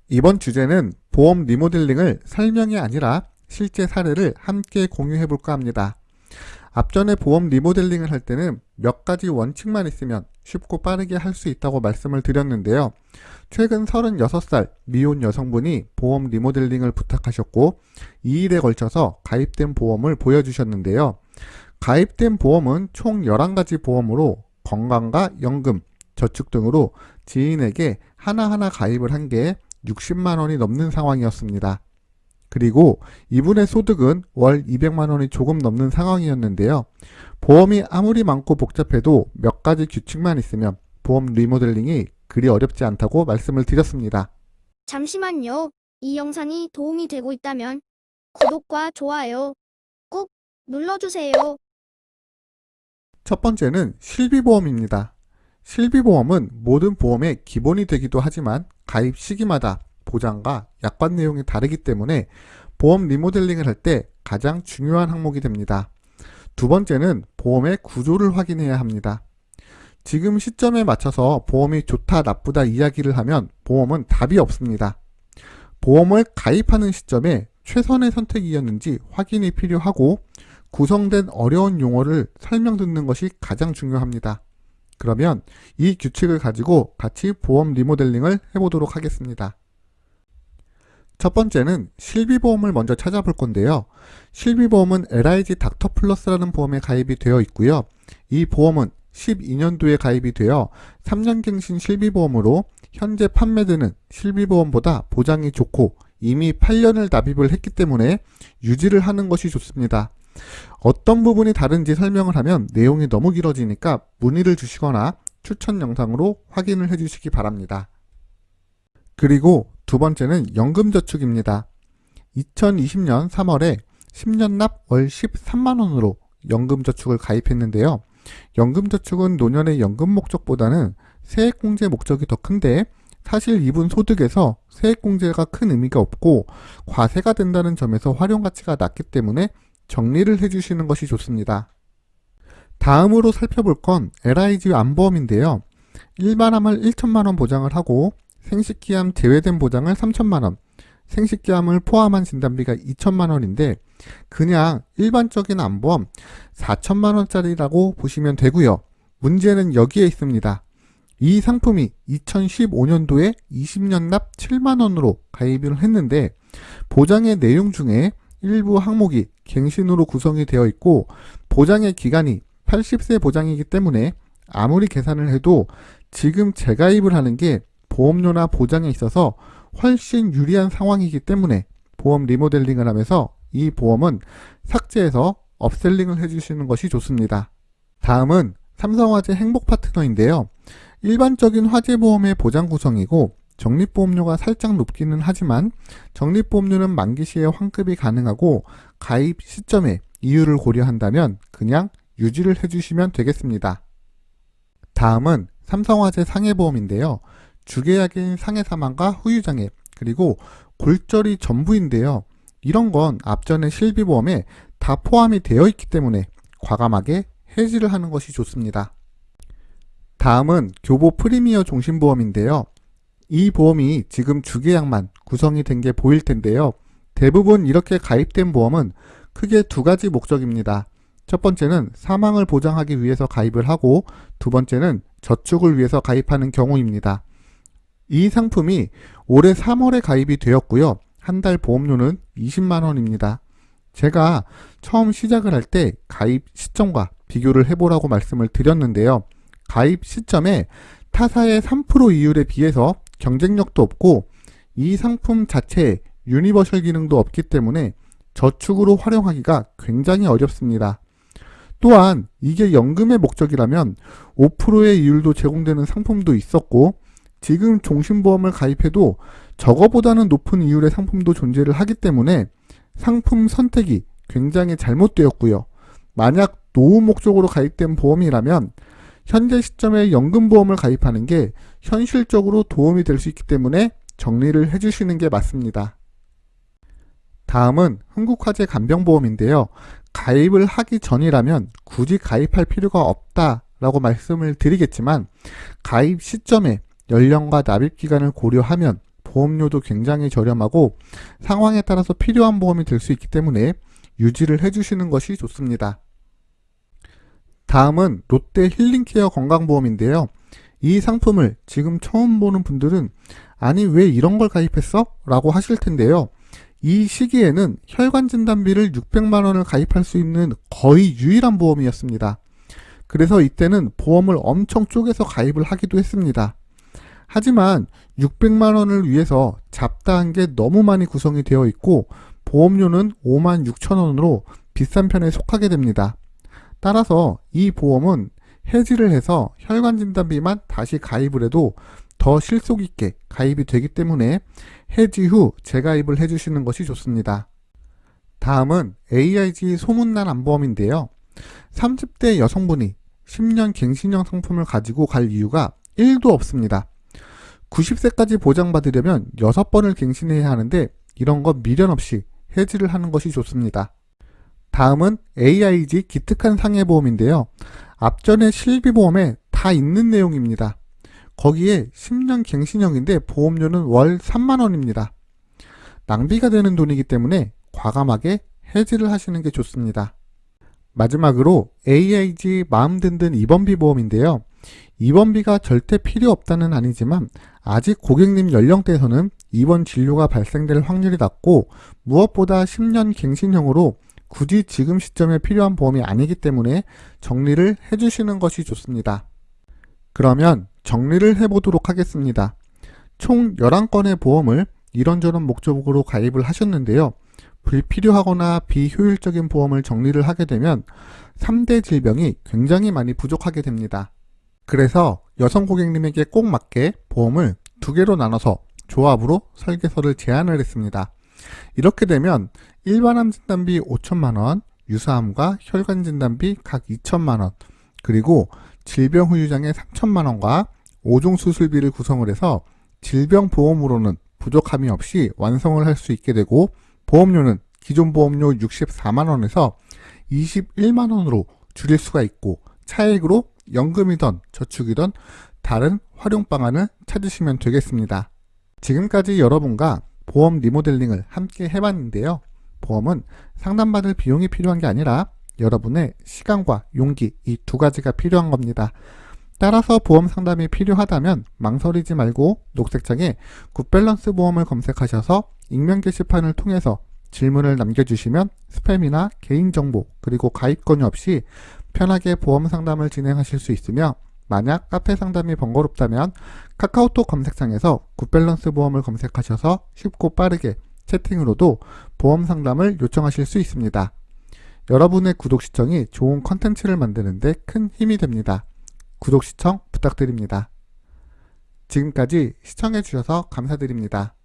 이번 주제는 보험 리모델링을 설명이 아니라 실제 사례를 함께 공유해 볼까 합니다. 앞전에 보험 리모델링을 할 때는 몇 가지 원칙만 있으면 쉽고 빠르게 할 수 있다고 말씀을 드렸는데요. 최근 36살 미혼 여성분이 보험 리모델링을 부탁하셨고 2일에 걸쳐서 가입된 보험을 보여주셨는데요. 가입된 보험은 총 11가지 보험으로 건강과 연금, 저축 등으로 지인에게 하나하나 가입을 한 게 60만 원이 넘는 상황이었습니다. 그리고 이분의 소득은 월 200만 원이 조금 넘는 상황이었는데요. 보험이 아무리 많고 복잡해도 몇 가지 규칙만 있으면 보험 리모델링이 그리 어렵지 않다고 말씀을 드렸습니다. 잠시만요. 이 영상이 도움이 되고 있다면 구독과 좋아요 꾹 눌러주세요. 첫 번째는 실비보험입니다. 실비보험은 모든 보험의 기본이 되기도 하지만 가입 시기마다 보장과 약관 내용이 다르기 때문에 보험 리모델링을 할 때 가장 중요한 항목이 됩니다. 두 번째는 보험의 구조를 확인해야 합니다. 지금 시점에 맞춰서 보험이 좋다 나쁘다 이야기를 하면 보험은 답이 없습니다. 보험을 가입하는 시점에 최선의 선택이었는지 확인이 필요하고 구성된 어려운 용어를 설명 듣는 것이 가장 중요합니다. 그러면 이 규칙을 가지고 같이 보험 리모델링을 해보도록 하겠습니다. 첫 번째는 실비보험을 먼저 찾아볼 건데요. 실비보험은 LIG 닥터 플러스라는 보험에 가입이 되어 있고요. 이 보험은 12년도에 가입이 되어 3년갱신 실비보험으로 현재 판매되는 실비보험보다 보장이 좋고 이미 8년을 납입을 했기 때문에 유지를 하는 것이 좋습니다. 어떤 부분이 다른지 설명을 하면 내용이 너무 길어지니까 문의를 주시거나 추천 영상으로 확인을 해주시기 바랍니다. 그리고 두 번째는 연금저축입니다. 2020년 3월에 10년 납 월 13만원으로 연금저축을 가입했는데요. 연금저축은 노년의 연금 목적보다는 세액공제 목적이 더 큰데 사실 이분 소득에서 세액공제가 큰 의미가 없고 과세가 된다는 점에서 활용가치가 낮기 때문에 정리를 해주시는 것이 좋습니다. 다음으로 살펴볼 건 LIG 안보험인데요. 일반암을 1천만원 보장을 하고 생식기암 제외된 보장을 3천만원, 생식기암을 포함한 진단비가 2천만원인데 그냥 일반적인 암보험 4천만원짜리라고 보시면 되고요. 문제는 여기에 있습니다. 이 상품이 2015년도에 20년 납 7만원으로 가입을 했는데 보장의 내용 중에 일부 항목이 갱신으로 구성이 되어 있고 보장의 기간이 80세 보장이기 때문에 아무리 계산을 해도 지금 재가입을 하는 게 보험료나 보장에 있어서 훨씬 유리한 상황이기 때문에 보험 리모델링을 하면서 이 보험은 삭제해서 업셀링을 해주시는 것이 좋습니다. 다음은 삼성화재 행복파트너인데요. 일반적인 화재보험의 보장 구성이고 적립보험료가 살짝 높기는 하지만 적립보험료는 만기 시에 환급이 가능하고 가입 시점에 이유를 고려한다면 그냥 유지를 해주시면 되겠습니다. 다음은 삼성화재 상해보험인데요. 주계약인 상해사망과 후유장애 그리고 골절이 전부인데요. 이런 건 앞전에 실비보험에 다 포함이 되어 있기 때문에 과감하게 해지를 하는 것이 좋습니다. 다음은 교보 프리미어 종신보험인데요. 이 보험이 지금 주계약만 구성이 된 게 보일 텐데요. 대부분 이렇게 가입된 보험은 크게 두 가지 목적입니다. 첫 번째는 사망을 보장하기 위해서 가입을 하고 두 번째는 저축을 위해서 가입하는 경우입니다. 이 상품이 올해 3월에 가입이 되었고요. 한 달 보험료는 20만원입니다. 제가 처음 시작을 할 때 가입 시점과 비교를 해보라고 말씀을 드렸는데요. 가입 시점에 타사의 3% 이율에 비해서 경쟁력도 없고 이 상품 자체에 유니버셜 기능도 없기 때문에 저축으로 활용하기가 굉장히 어렵습니다. 또한 이게 연금의 목적이라면 5%의 이율도 제공되는 상품도 있었고 지금 종신보험을 가입해도 저거보다는 높은 이율의 상품도 존재를 하기 때문에 상품 선택이 굉장히 잘못되었고요. 만약 노후 목적으로 가입된 보험이라면 현재 시점에 연금보험을 가입하는 게 현실적으로 도움이 될 수 있기 때문에 정리를 해주시는 게 맞습니다. 다음은 흥국화재 간병보험인데요. 가입을 하기 전이라면 굳이 가입할 필요가 없다라고 말씀을 드리겠지만 가입 시점에 연령과 납입기간을 고려하면 보험료도 굉장히 저렴하고 상황에 따라서 필요한 보험이 될 수 있기 때문에 유지를 해주시는 것이 좋습니다. 다음은 롯데 힐링케어 건강보험인데요. 이 상품을 지금 처음 보는 분들은 아니 왜 이런 걸 가입했어? 라고 하실 텐데요. 이 시기에는 혈관진단비를 600만 원을 가입할 수 있는 거의 유일한 보험이었습니다. 그래서 이때는 보험을 엄청 쪼개서 가입을 하기도 했습니다. 하지만 600만 원을 위해서 잡다한 게 너무 많이 구성이 되어 있고 보험료는 5만 6천 원으로 비싼 편에 속하게 됩니다. 따라서 이 보험은 해지를 해서 혈관진단비만 다시 가입을 해도 더 실속 있게 가입이 되기 때문에 해지 후 재가입을 해주시는 것이 좋습니다. 다음은 AIG 소문난 안보험인데요. 30대 여성분이 10년 갱신형 상품을 가지고 갈 이유가 1도 없습니다. 90세까지 보장받으려면 6번을 갱신해야 하는데 이런 거 미련 없이 해지를 하는 것이 좋습니다. 다음은 AIG 기특한 상해보험인데요. 앞전에 실비보험에 다 있는 내용입니다. 거기에 10년 갱신형인데 보험료는 월 3만원입니다. 낭비가 되는 돈이기 때문에 과감하게 해지를 하시는 게 좋습니다. 마지막으로 AIG 마음 든든 입원비 보험인데요. 입원비가 절대 필요 없다는 아니지만 아직 고객님 연령대에서는 입원 진료가 발생될 확률이 낮고 무엇보다 10년 갱신형으로 굳이 지금 시점에 필요한 보험이 아니기 때문에 정리를 해주시는 것이 좋습니다. 그러면 정리를 해보도록 하겠습니다. 총 11건의 보험을 이런저런 목적으로 가입을 하셨는데요. 불필요하거나 비효율적인 보험을 정리를 하게 되면 3대 질병이 굉장히 많이 부족하게 됩니다. 그래서 여성 고객님에게 꼭 맞게 보험을 2개로 나눠서 조합으로 설계서를 제안을 했습니다. 이렇게 되면 일반암 진단비 5천만원, 유사암과 혈관 진단비 각 2천만원, 그리고 질병 후유장애 3천만원과 5종 수술비를 구성을 해서 질병보험으로는 부족함이 없이 완성을 할 수 있게 되고 보험료는 기존 보험료 64만원에서 21만원으로 줄일 수가 있고 차액으로 연금이든 저축이든 다른 활용 방안을 찾으시면 되겠습니다. 지금까지 여러분과 보험 리모델링을 함께 해봤는데요. 보험은 상담받을 비용이 필요한 게 아니라 여러분의 시간과 용기 이 2가지가 필요한 겁니다. 따라서 보험 상담이 필요하다면 망설이지 말고 녹색창에 굿밸런스 보험을 검색하셔서 익명 게시판을 통해서 질문을 남겨주시면 스팸이나 개인정보 그리고 가입 권유 없이 편하게 보험 상담을 진행하실 수 있으며 만약 카페 상담이 번거롭다면 카카오톡 검색창에서 굿밸런스 보험을 검색하셔서 쉽고 빠르게 채팅으로도 보험 상담을 요청하실 수 있습니다. 여러분의 구독 시청이 좋은 컨텐츠를 만드는 데 큰 힘이 됩니다. 구독 시청 부탁드립니다. 지금까지 시청해주셔서 감사드립니다.